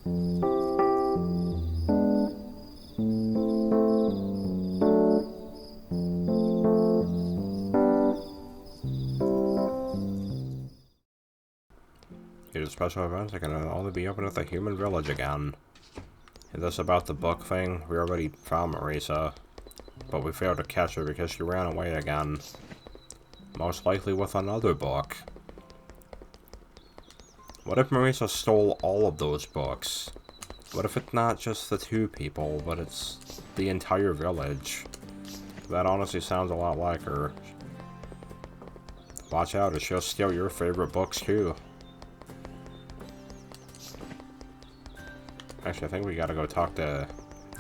Due to special events, I can only be open at the human village again. Is this about the book thing? We already found Marisa, but we failed to catch her because she ran away again. Most likely with another book. What if Marisa stole all of those books? What if it's not just the two people, but it's the entire village? That honestly sounds a lot like her. Watch out, she'll steal your favorite books too. Actually, I think we gotta go talk to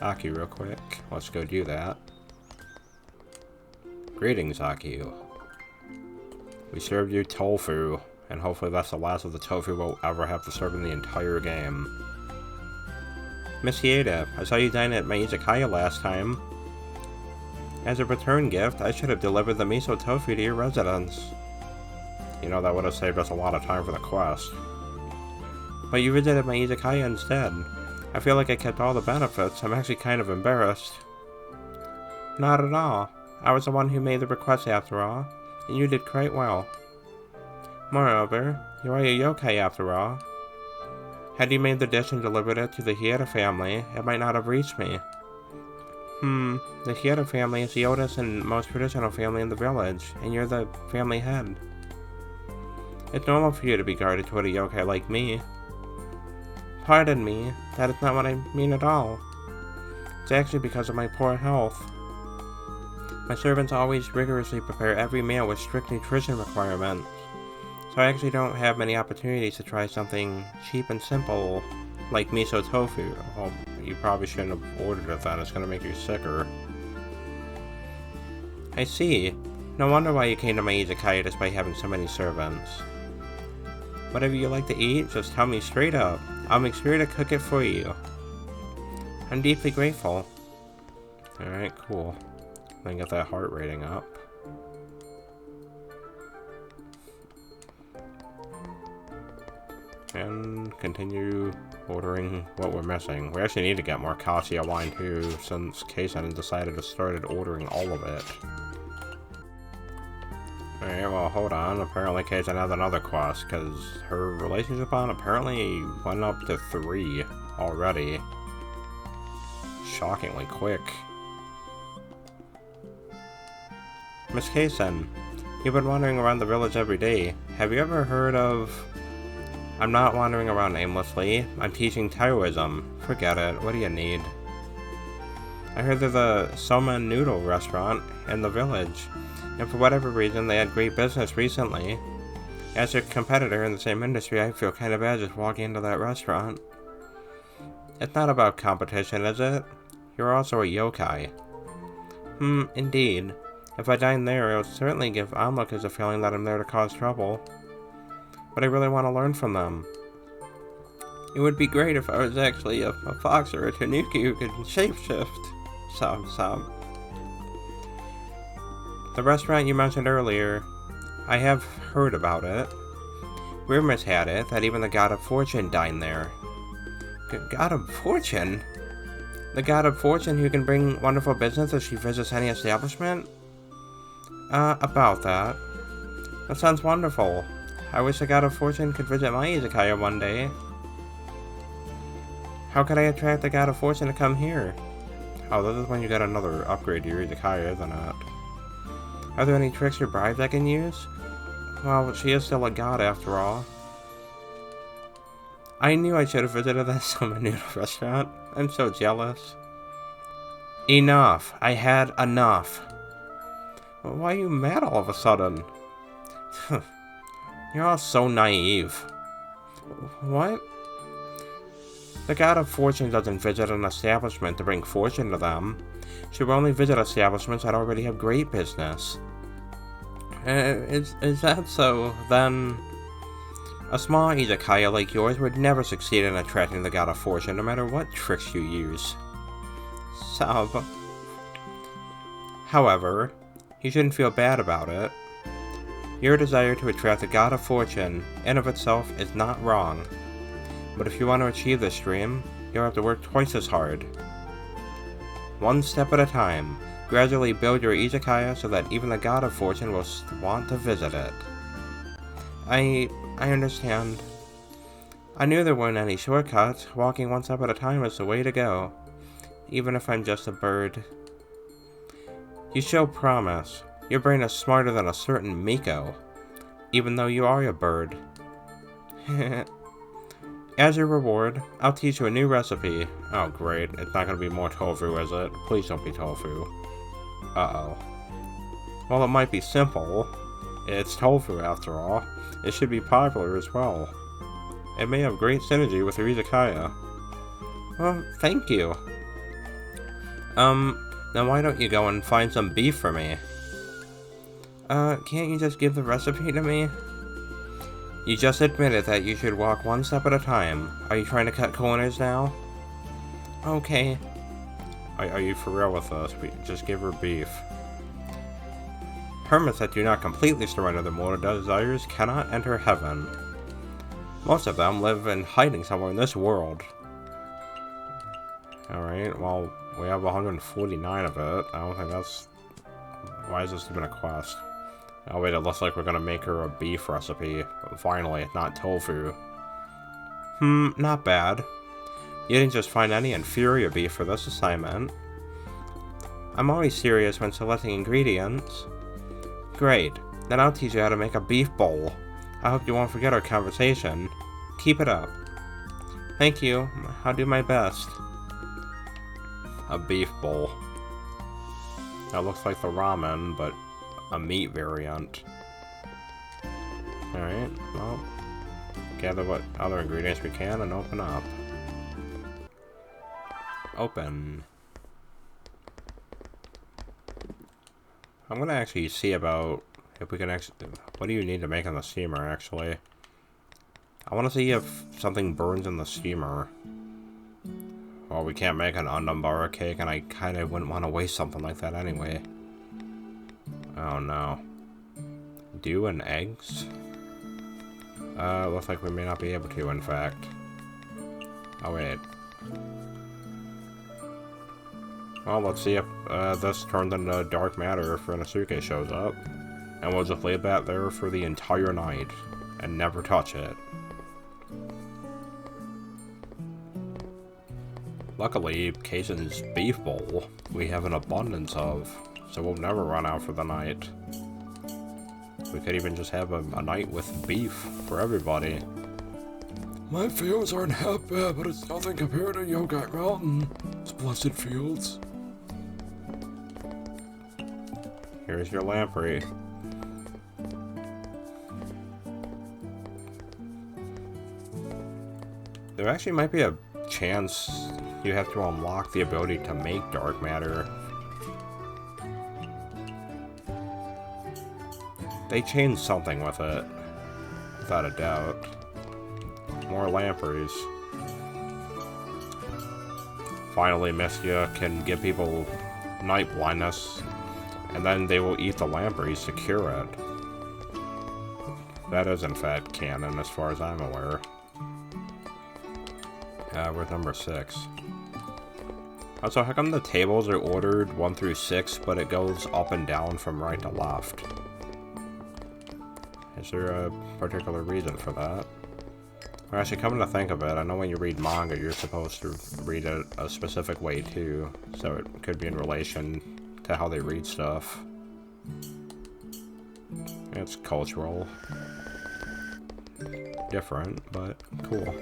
Aki real quick. Let's go do that. Greetings, Aki. We served you tofu, and hopefully that's the last of the tofu we'll ever have to serve in the entire game. Miss Yeda, I saw you dine at my Izakaya last time. As a return gift, I should have delivered the miso tofu to your residence. You know, that would have saved us a lot of time for the quest. But you visited my Izakaya instead. I feel like I kept all the benefits. I'm actually kind of embarrassed. Not at all. I was the one who made the request after all, and you did quite well. Moreover, you are a yokai after all. Had you made the dish and delivered it to the Hieta family, it might not have reached me. The Hieta family is the oldest and most traditional family in the village, and you're the family head. It's normal for you to be guarded toward a yokai like me. Pardon me, that is not what I mean at all. It's actually because of my poor health. My servants always rigorously prepare every meal with strict nutrition requirements, so I actually don't have many opportunities to try something cheap and simple, like miso tofu. Well, you probably shouldn't have ordered it then, it's gonna make you sicker. I see. No wonder why you came to my Izakaya despite having so many servants. Whatever you like to eat, just tell me straight up. I'll make sure to cook it for you. I'm deeply grateful. Alright, cool. Let me get that heart rating up. And continue ordering what we're missing. We actually need to get more cassia wine too, since Kasen decided to start ordering all of it. Alright, well, hold on. Apparently Kasen has another quest, because her relationship bond apparently went up to 3 already. Shockingly quick. Miss Kasen, you've been wandering around the village every day. Have you ever heard of... I'm not wandering around aimlessly. I'm teaching Taoism. Forget it. What do you need? I heard there's a Soma noodle restaurant in the village, and for whatever reason they had great business recently. As a competitor in the same industry, I feel kind of bad just walking into that restaurant. It's not about competition, is it? You're also a yokai. Indeed. If I dine there, it would certainly give onlookers a feeling that I'm there to cause trouble. But I really want to learn from them. It would be great if I was actually a fox or a tanuki who could shapeshift. Sob. The restaurant you mentioned earlier, I have heard about it. Rumors had it that even the God of Fortune dined there. God of Fortune? The God of Fortune who can bring wonderful business if she visits any establishment? About that. That sounds wonderful. I wish the God of Fortune could visit my Izakaya one day. How could I attract the God of Fortune to come here? Oh, this is when you get another upgrade to your Izakaya, isn't it? Are there any tricks or bribes I can use? Well, she is still a god after all. I knew I should have visited that Soma noodle restaurant. I'm so jealous. Enough. I had enough. Why are you mad all of a sudden? You're all so naive. What? The God of Fortune doesn't visit an establishment to bring fortune to them. She will only visit establishments that already have great business. Is that so? Then... a small Izakaya like yours would never succeed in attracting the God of Fortune, no matter what tricks you use. Sob. However, you shouldn't feel bad about it. Your desire to attract the God of Fortune, in of itself, is not wrong. But if you want to achieve this dream, you'll have to work twice as hard. One step at a time, gradually build your Izakaya so that even the God of Fortune will want to visit it. I understand. I knew there weren't any shortcuts. Walking one step at a time is the way to go. Even if I'm just a bird. You show promise. Your brain is smarter than a certain Miko. Even though you are a bird. As your reward, I'll teach you a new recipe. Oh great, it's not gonna be more tofu, is it? Please don't be tofu. Uh-oh. Well, it might be simple. It's tofu after all. It should be popular as well. It may have great synergy with your Izakaya. Well, thank you. Then why don't you go and find some beef for me? Can't you just give the recipe to me? You just admitted that you should walk one step at a time. Are you trying to cut corners now? Okay. Are you for real with us? Just give her beef. Hermits that do not completely surrender their mortal desires cannot enter heaven. Most of them live in hiding somewhere in this world. Alright, well, we have 149 of it. I don't think that's... Why is this even a quest? Oh wait, it looks like we're gonna make her a beef recipe. Finally, not tofu. Not bad. You didn't just find any inferior beef for this assignment. I'm always serious when selecting ingredients. Great, then I'll teach you how to make a beef bowl. I hope you won't forget our conversation. Keep it up. Thank you, I'll do my best. A beef bowl. That looks like the ramen, but a meat variant. Alright, well, gather what other ingredients we can and open up. Open. I'm gonna actually see about if we can actually... What do you need to make on the steamer, actually? I want to see if something burns in the steamer. Well, we can't make an undambara cake, and I kind of wouldn't want to waste something like that anyway. Oh no. Dew and eggs? Looks like we may not be able to, in fact. Oh wait. Well, let's see if this turns into dark matter if Inosuke shows up. And we'll just leave that there for the entire night. And never touch it. Luckily, Kasens' beef bowl we have an abundance of, so we'll never run out for the night. We could even just have a night with beef for everybody. My fields aren't half bad, but it's nothing compared to Yogai Mountain. Splendid fields. Here's your lamprey. There actually might be a chance you have to unlock the ability to make dark matter. They changed something with it, without a doubt. More lampreys. Finally, Mystia can give people night blindness, and then they will eat the lampreys to cure it. That is, in fact, canon, as far as I'm aware. We're number 6. Also, how come the tables are ordered 1 through 6, but it goes up and down from right to left? Is there a particular reason for that? Or actually, coming to think of it, I know when you read manga, you're supposed to read it a specific way too, so it could be in relation to how they read stuff. It's cultural. Different, but cool.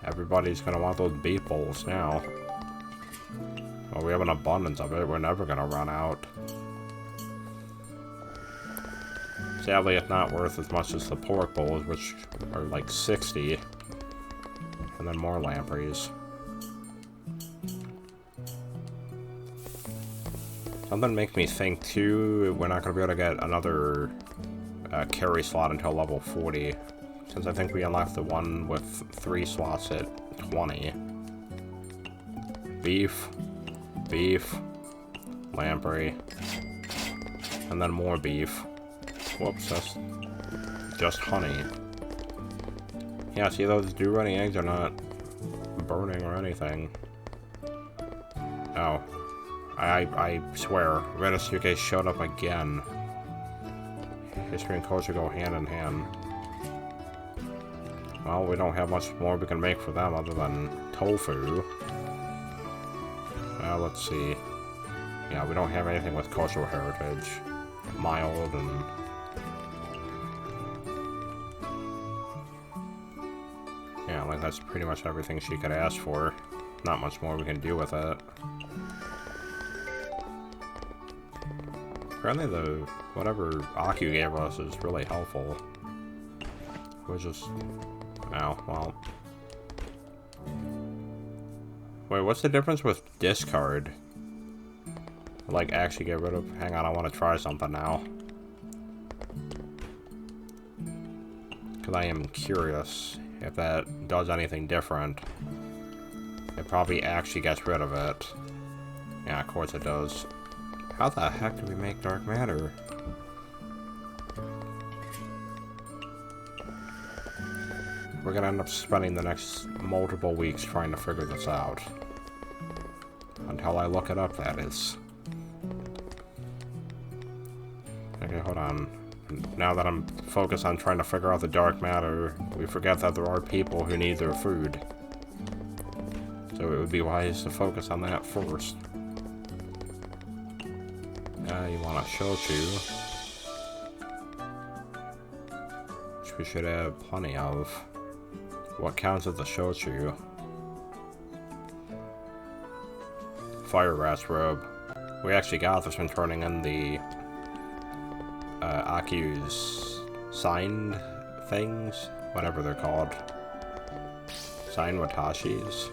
Everybody's gonna want those beef bowls now. Well, we have an abundance of it, we're never gonna run out. Sadly, it's not worth as much as the pork bowls, which are like 60. And then more lampreys. Something makes me think, too, we're not going to be able to get another carry slot until level 40. Since I think we unlocked the one with 3 slots at 20. Beef. Beef. Lamprey. And then more beef. Whoops, that's just honey. Yeah, see, those dew-running eggs are not burning or anything. Oh. I swear, Renosuke showed up again. History and culture go hand in hand. Well, we don't have much more we can make for them other than tofu. Well, let's see. Yeah, we don't have anything with cultural heritage. Mild and... yeah, like that's pretty much everything she could ask for. Not much more we can do with it. Apparently the... whatever Aku gave us is really helpful. We're just... oh, well... wait, what's the difference with discard? Like, actually get rid of... hang on, I want to try something now. Because I am curious if that does anything different. It probably actually gets rid of it. Yeah, of course it does. How the heck do we make dark matter? We're gonna end up spending the next multiple weeks trying to figure this out. Until I look it up, that is. Okay, hold on. Now that I'm focused on trying to figure out the dark matter, we forget that there are people who need their food. So it would be wise to focus on that first. You want a shochu, which we should have plenty of. What counts as a shochu? Fire rat's robe. We actually got this from turning in the Aku's signed things, whatever they're called. Signed watashis.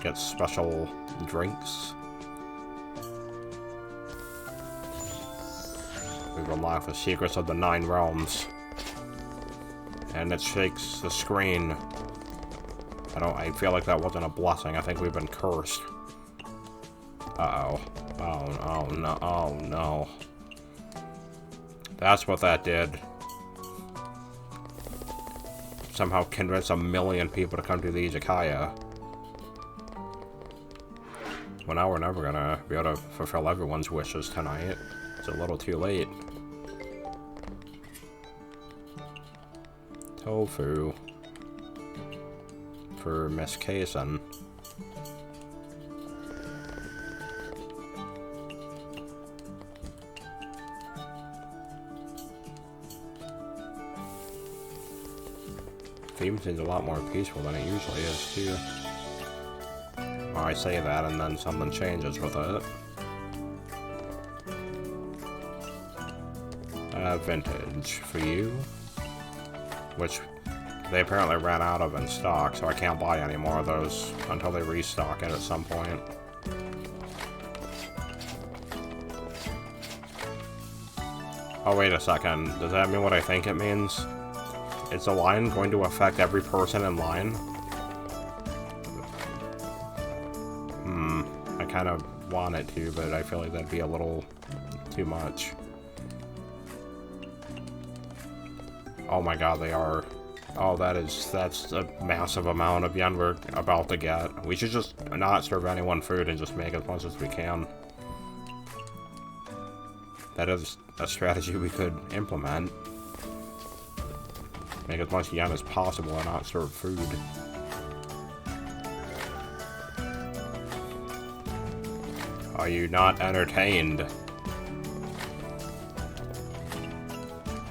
Get special drinks. We've unlocked the secrets of the 9 realms. And it shakes the screen. I feel like that wasn't a blessing. I think we've been cursed. Uh-oh. Oh no, oh no. That's what that did. Somehow convince 1 million people to come to the Izakaya. Well, now we're never gonna be able to fulfill everyone's wishes tonight. It's a little too late. Tofu. For Miss Kasen. Theme seems a lot more peaceful than it usually is, too. Well, I say that and then something changes with it. Vintage for you. Which they apparently ran out of in stock, so I can't buy any more of those until they restock it at some point. Oh, wait a second. Does that mean what I think it means? Is the line going to affect every person in line? I kind of want it to, but I feel like that'd be a little too much. Oh my god, they are. Oh, that's a massive amount of yen we're about to get. We should just not serve anyone food and just make as much as we can. That is a strategy we could implement. Make as much yen as possible and not serve food. Are you not entertained?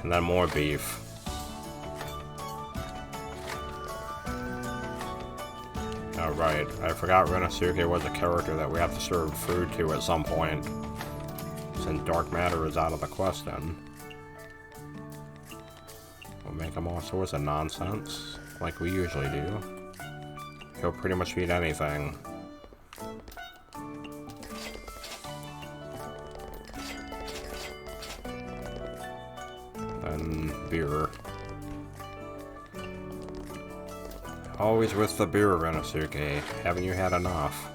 And then more beef. Oh, right. I forgot Renosuke was a character that we have to serve food to at some point. Since dark matter is out of the question. We'll make him all sorts of nonsense, like we usually do. He'll pretty much eat anything. And beer. Always with the beer, Renosuke. Haven't you had enough?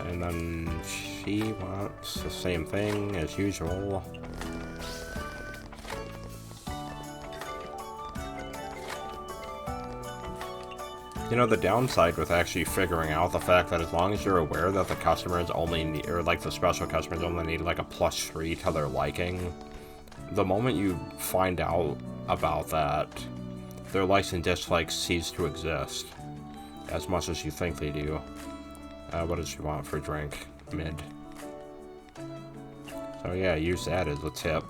And then she wants the same thing as usual. You know, the downside with actually figuring out the fact that as long as you're aware that the customers only need, or like the special customers only need like a +3 to their liking, the moment you find out about that, their likes and dislikes cease to exist. As much as you think they do. What does she want for drink? Mid. So yeah, use that as a tip.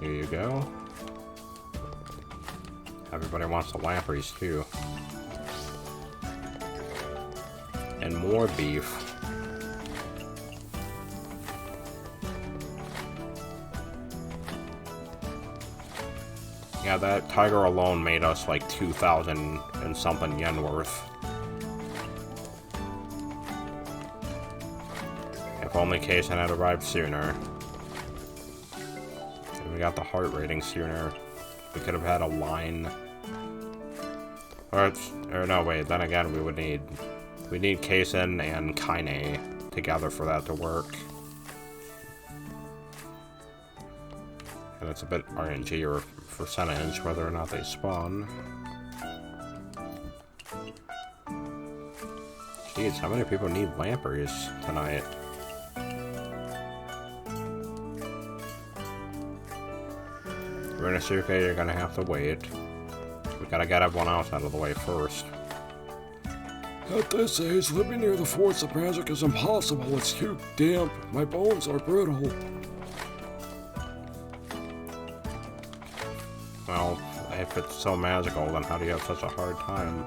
Here you go. Everybody wants the lampreys too. And more beef. Yeah, that tiger alone made us like 2,000 and something yen worth. If only Kasen had arrived sooner. And we got the heart rating sooner. We could have had a line. Or no, wait, then again we need Kasen and Keine together for that to work. And it's a bit RNG or percentage whether or not they spawn. Jeez, how many people need lampreys tonight? Rinosuke, you're gonna have to wait. We gotta get everyone else out of the way first. At this age, living near the force of magic is impossible. It's too damp. My bones are brittle. Well, if it's so magical, then how do you have such a hard time?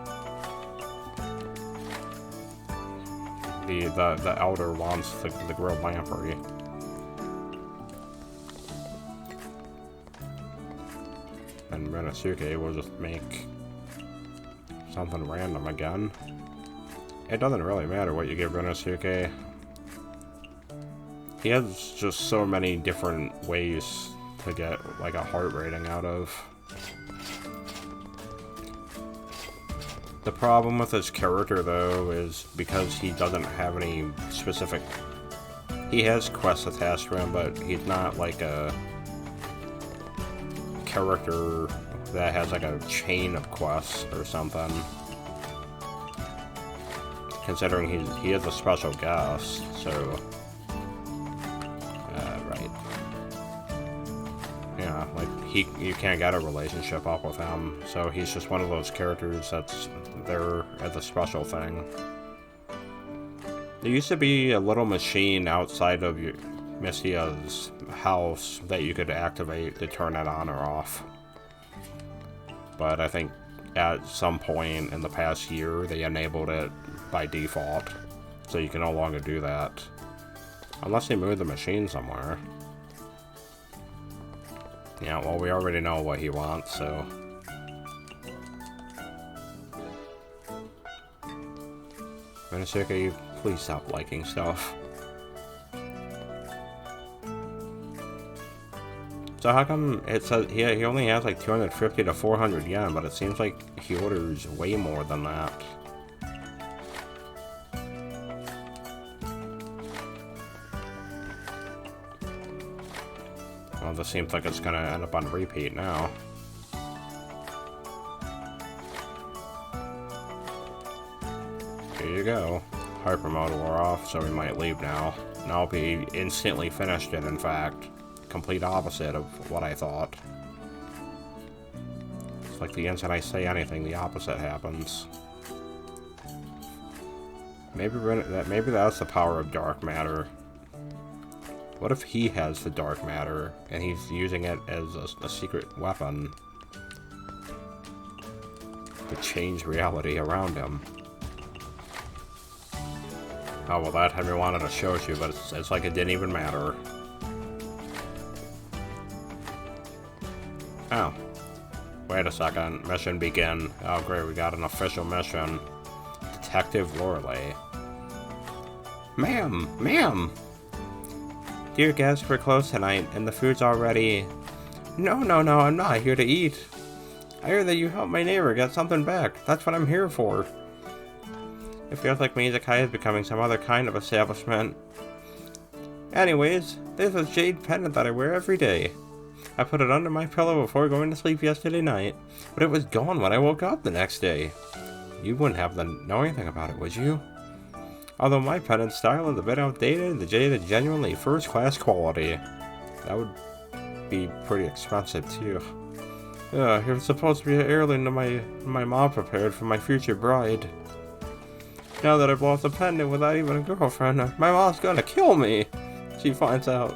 The elder wants the grilled lamprey. And Rinosuke will just make something random again. It doesn't really matter what you give Rinosuke. He has just so many different ways to get like a heart rating out of. The problem with his character though is because he doesn't have any specific... He has quests attached to him, but he's not like a character that has like a chain of quests or something. Considering he is a special guest, so... right. Yeah, like, you can't get a relationship up with him, so he's just one of those characters that's there as a special thing. There used to be a little machine outside of Mystia's house that you could activate to turn it on or off. But I think at some point in the past year, they enabled it by default, so you can no longer do that. Unless they move the machine somewhere. Yeah, well, we already know what he wants, so... Rinosuke, please stop liking stuff. So how come it says he only has like 250 to 400 yen, but it seems like he orders way more than that. Well, this seems like it's gonna end up on repeat now. Here you go. Hyper mode wore off, so we might leave now. Nope, he instantly finished it, in fact. Complete opposite of what I thought. It's like the instant I say anything, the opposite happens. Maybe that's the power of dark matter. What if he has the dark matter, and he's using it as a secret weapon to change reality around him? Oh, well, that Henry wanted to show you, but it's like it didn't even matter. Oh. Wait a second. Mission begin. Oh, great, we got an official mission. Detective Lorelei. Ma'am! Ma'am! Dear guests, we're closed tonight, and the food's already... No, I'm not here to eat. I heard that you helped my neighbor get something back. That's what I'm here for. It feels like my Izakaya is becoming some other kind of establishment. Anyways, there's a jade pendant that I wear every day. I put it under my pillow before going to sleep yesterday night, but it was gone when I woke up the next day. You wouldn't have to know anything about it, would you? Although my pen and style is a bit outdated, the J is genuinely first-class quality. That would be pretty expensive, too. You're supposed to be an heirloom that my mom prepared for my future bride. Now that I've lost a pendant without even a girlfriend, my mom's gonna kill me! She finds out.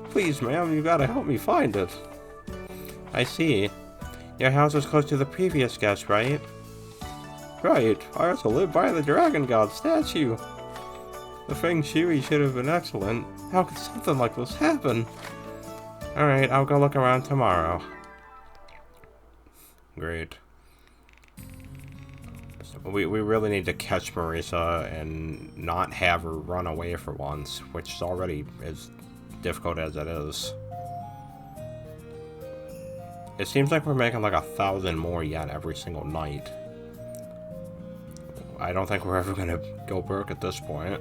Please, ma'am, you gotta help me find it. I see. Your house was close to the previous guest, right? Right. I also live by the Dragon God statue. The Feng Shui should have been excellent. How could something like this happen? Alright, I'll go look around tomorrow. Great. We really need to catch Marisa and not have her run away for once, which is already as difficult as it is. It seems like we're making like 1,000 more yet every single night. I don't think we're ever gonna go broke at this point.